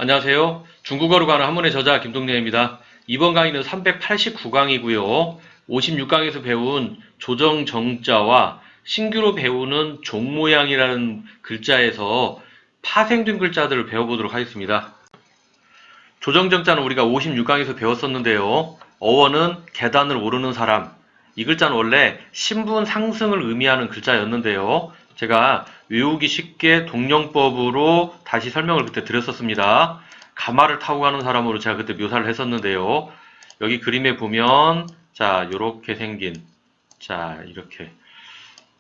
안녕하세요. 중국어로 가는 한문의 저자 김동래입니다. 이번 강의는 389강이고요. 56강에서 배운 조정정자와 신규로 배우는 종모양이라는 글자에서 파생된 글자들을 배워보도록 하겠습니다. 조정정자는 우리가 56강에서 배웠었는데요. 어원은 계단을 오르는 사람. 이 글자는 원래 신분 상승을 의미하는 글자였는데요. 제가 외우기 쉽게 동령법으로 다시 설명을 그때 드렸었습니다. 가마를 타고 가는 사람으로 제가 그때 묘사를 했었는데요. 여기 그림에 보면 자, 요렇게 생긴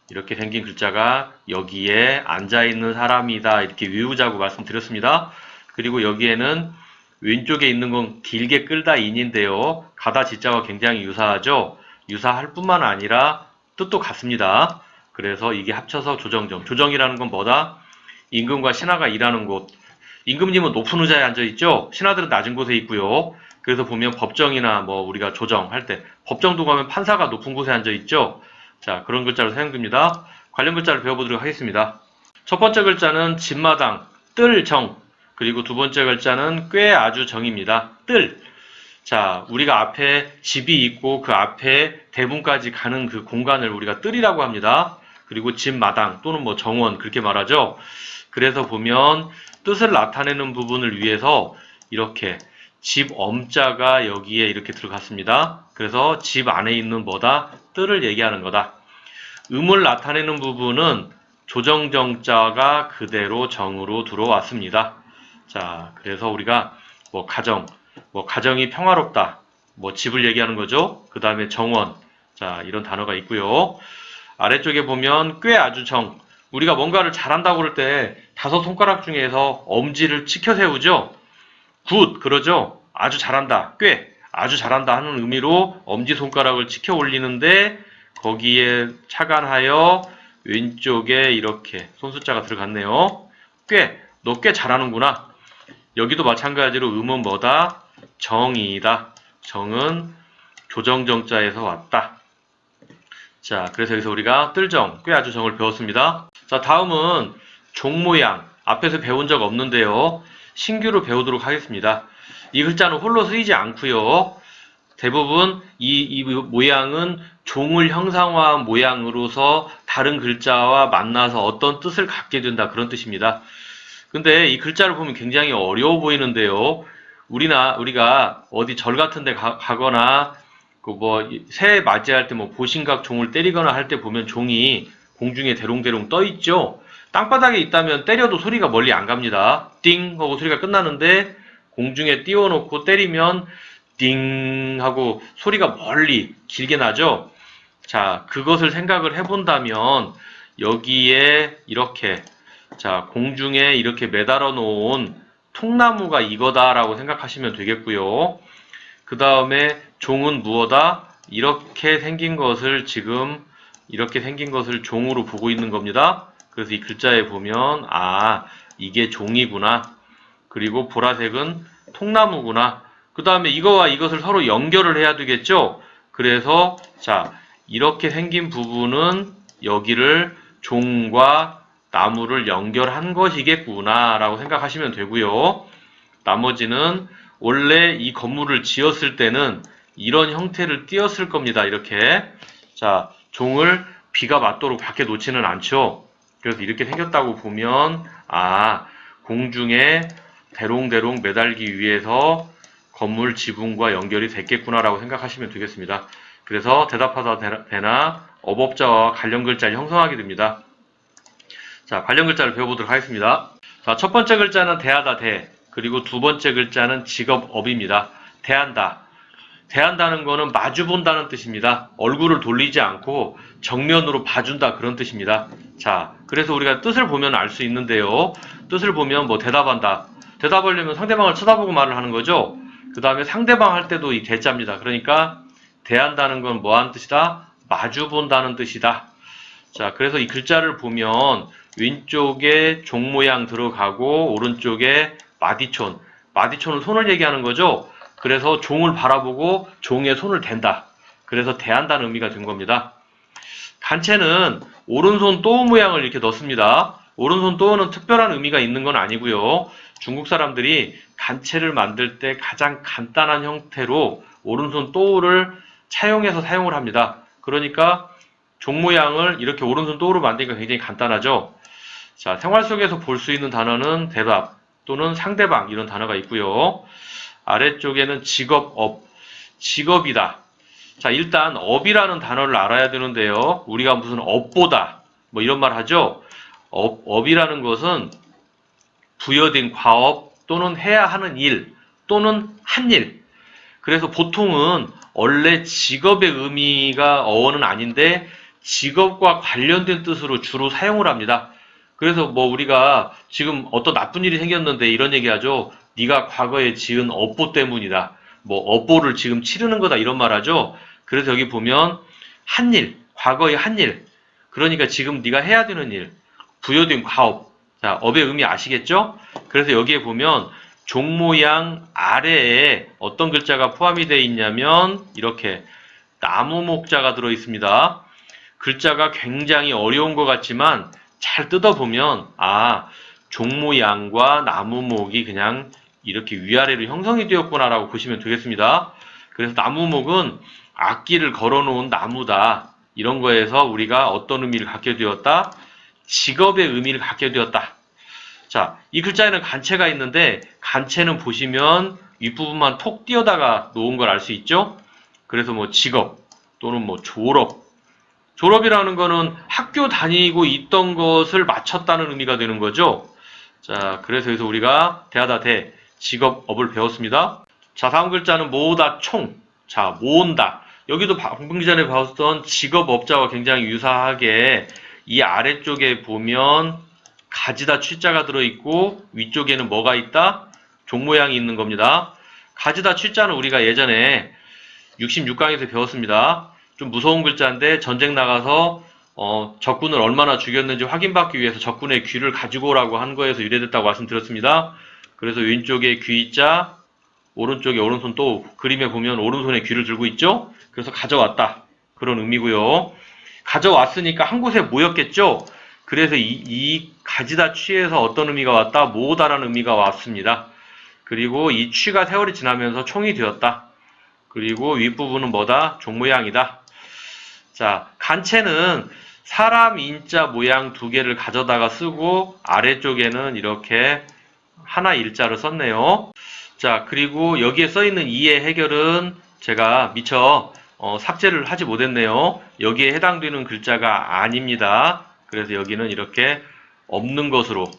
이렇게 생긴 글자가 여기에 앉아 있는 사람이다. 이렇게 외우자고 말씀드렸습니다. 그리고 여기에는 왼쪽에 있는 건 길게 끌다 인인데요. 가다 지자와 굉장히 유사하죠. 유사할 뿐만 아니라 뜻도 같습니다. 그래서 이게 합쳐서 조정정. 조정이라는 건 뭐다? 임금과 신하가 일하는 곳. 임금님은 높은 의자에 앉아 있죠. 신하들은 낮은 곳에 있고요. 그래서 보면 법정이나 뭐 우리가 조정할 때 법정도 가면 판사가 높은 곳에 앉아 있죠. 자, 그런 글자로 사용됩니다. 관련 글자를 배워보도록 하겠습니다. 첫 번째 글자는 집마당, 뜰정. 그리고 두 번째 글자는 꽤 아주 정입니다. 뜰. 자, 우리가 앞에 집이 있고 그 앞에 대문까지 가는 그 공간을 우리가 뜰이라고 합니다. 그리고 집마당 또는 뭐 정원 그렇게 말하죠. 그래서 보면 뜻을 나타내는 부분을 위해서 이렇게 집 엄자가 여기에 이렇게 들어갔습니다. 그래서 집 안에 있는 뭐다? 뜰을 얘기하는 거다. 음을 나타내는 부분은 조정정자가 그대로 정으로 들어왔습니다. 자, 그래서 우리가 가정이 평화롭다. 집을 얘기하는 거죠. 그 다음에 정원. 자, 이런 단어가 있고요. 아래쪽에 보면 꽤 아주 정. 우리가 뭔가를 잘한다고 그럴 때 다섯 손가락 중에서 엄지를 치켜 세우죠. 굿, 그러죠. 아주 잘한다. 꽤 아주 잘한다 하는 의미로 엄지손가락을 치켜 올리는데 거기에 착안하여 왼쪽에 이렇게 손숫자가 들어갔네요. 너 꽤 잘하는구나. 여기도 마찬가지로 음은 뭐다? 정이다. 정은 조정정자에서 왔다. 자, 그래서 여기서 우리가 뜰정, 꽤 아주 정을 배웠습니다. 자, 다음은 종모양. 앞에서 배운 적 없는데요. 신규로 배우도록 하겠습니다. 이 글자는 홀로 쓰이지 않고요. 대부분 이 모양은 종을 형상화한 모양으로서 다른 글자와 만나서 어떤 뜻을 갖게 된다. 그런 뜻입니다. 근데 이 글자를 보면 굉장히 어려워 보이는데요. 우리가 어디 절 같은 데 가거나 새해 맞이할 때 보신각 종을 때리거나 할 때 보면 종이 공중에 대롱대롱 떠 있죠. 땅바닥에 있다면 때려도 소리가 멀리 안 갑니다. 띵 하고 소리가 끝나는데 공중에 띄워놓고 때리면 띵 하고 소리가 멀리 길게 나죠. 자, 그것을 생각을 해본다면 여기에 이렇게 공중에 이렇게 매달아 놓은 통나무가 이거다라고 생각하시면 되겠고요. 그 다음에 종은 무엇다? 이렇게 생긴 것을 종으로 보고 있는 겁니다. 그래서 이 글자에 보면 이게 종이구나. 그리고 보라색은 통나무구나. 그 다음에 이거와 이것을 서로 연결을 해야 되겠죠. 그래서 이렇게 생긴 부분은 여기를 종과 나무를 연결한 것이겠구나 라고 생각하시면 되고요. 나머지는 원래 이 건물을 지었을 때는 이런 형태를 띄었을 겁니다. 이렇게 종을 비가 맞도록 밖에 놓지는 않죠. 그래서 이렇게 생겼다고 보면 공중에 대롱대롱 매달기 위해서 건물 지붕과 연결이 됐겠구나라고 생각하시면 되겠습니다. 그래서 대답하다 되나 어법자와 관련 글자를 형성하게 됩니다. 자, 관련 글자를 배워보도록 하겠습니다. 자, 첫 번째 글자는 대하다 대, 그리고 두 번째 글자는 직업업입니다. 대한다. 대한다는 거는 마주본다는 뜻입니다. 얼굴을 돌리지 않고 정면으로 봐준다 그런 뜻입니다. 자, 그래서 우리가 뜻을 보면 알 수 있는데요. 뜻을 보면 대답한다. 대답하려면 상대방을 쳐다보고 말을 하는 거죠. 그 다음에 상대방 할 때도 이 대자입니다. 그러니까 대한다는 건 뭐하는 뜻이다? 마주본다는 뜻이다. 자, 그래서 이 글자를 보면 왼쪽에 종 모양 들어가고 오른쪽에 마디촌. 마디촌은 손을 얘기하는 거죠. 그래서 종을 바라보고 종에 손을 댄다. 그래서 대한다는 의미가 된 겁니다. 간체는 오른손 또 모양을 이렇게 넣습니다. 오른손 또는 특별한 의미가 있는 건 아니고요. 중국 사람들이 간체를 만들 때 가장 간단한 형태로 오른손 또를 차용해서 사용을 합니다. 그러니까 종 모양을 이렇게 오른손 또로 만드니까 굉장히 간단하죠. 자, 생활 속에서 볼 수 있는 단어는 대답 또는 상대방 이런 단어가 있고요. 아래쪽에는 직업, 업, 직업이다. 자, 일단 업이라는 단어를 알아야 되는데요. 우리가 무슨 업보다 뭐 이런 말 하죠. 업이라는 것은 부여된 과업 또는 해야 하는 일 또는 한 일. 그래서 보통은 원래 직업의 의미가 어원은 아닌데 직업과 관련된 뜻으로 주로 사용을 합니다. 그래서 뭐 우리가 지금 어떤 나쁜 일이 생겼는데 이런 얘기하죠. 네가 과거에 지은 업보 때문이다. 뭐 업보를 지금 치르는 거다 이런 말 하죠. 그래서 여기 보면 한 일, 과거의 한 일. 그러니까 지금 네가 해야 되는 일, 부여된 과업. 자, 업의 의미 아시겠죠? 그래서 여기에 보면 종 모양 아래에 어떤 글자가 포함이 되어 있냐면 이렇게 나무 목자가 들어 있습니다. 글자가 굉장히 어려운 것 같지만 잘 뜯어보면 종 모양과 나무목이 그냥 이렇게 위아래로 형성이 되었구나라고 보시면 되겠습니다. 그래서 나무목은 악기를 걸어놓은 나무다. 이런 거에서 우리가 어떤 의미를 갖게 되었다? 직업의 의미를 갖게 되었다. 자, 이 글자에는 간체가 있는데 간체는 보시면 윗부분만 톡 띄어다가 놓은 걸 알 수 있죠? 그래서 뭐 직업 또는 뭐 졸업. 졸업이라는 거는 학교 다니고 있던 것을 마쳤다는 의미가 되는 거죠. 자, 그래서 여기서 우리가 대하다 대, 직업업을 배웠습니다. 자, 다음 글자는 모으다 총. 자, 모은다. 여기도 방금 전에 배웠던 직업업자와 굉장히 유사하게 이 아래쪽에 보면 가지다 취자가 들어있고 위쪽에는 뭐가 있다? 종 모양이 있는 겁니다. 가지다 취자는 우리가 예전에 66강에서 배웠습니다. 좀 무서운 글자인데 전쟁 나가서 적군을 얼마나 죽였는지 확인받기 위해서 적군의 귀를 가지고 오라고 한 거에서 유래됐다고 말씀드렸습니다. 그래서 왼쪽에 귀자, 오른쪽에 오른손 또 그림에 보면 오른손에 귀를 들고 있죠? 그래서 가져왔다. 그런 의미고요. 가져왔으니까 한 곳에 모였겠죠? 그래서 이 가지다 취에서 어떤 의미가 왔다? 모으다라는 의미가 왔습니다. 그리고 이 취가 세월이 지나면서 총이 되었다. 그리고 윗부분은 뭐다? 종 모양이다. 자, 간체는 사람 인자 모양 두 개를 가져다가 쓰고 아래쪽에는 이렇게 하나 일자를 썼네요. 자, 그리고 여기에 써있는 이의 해결은 제가 미처 삭제를 하지 못했네요. 여기에 해당되는 글자가 아닙니다. 그래서 여기는 이렇게 없는 것으로,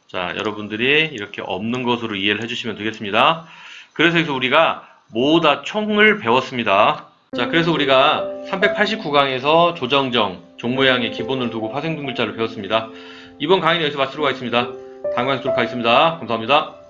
자, 여러분들이 이렇게 없는 것으로 이해를 해주시면 되겠습니다. 그래서 여기서 우리가 모으다 총을 배웠습니다. 자, 그래서 우리가 389강에서 조정정, 종 모양의 기본을 두고 파생분 글자를 배웠습니다. 이번 강의는 여기서 마치도록 하겠습니다. 다음 강의 뵙도록 하겠습니다. 감사합니다.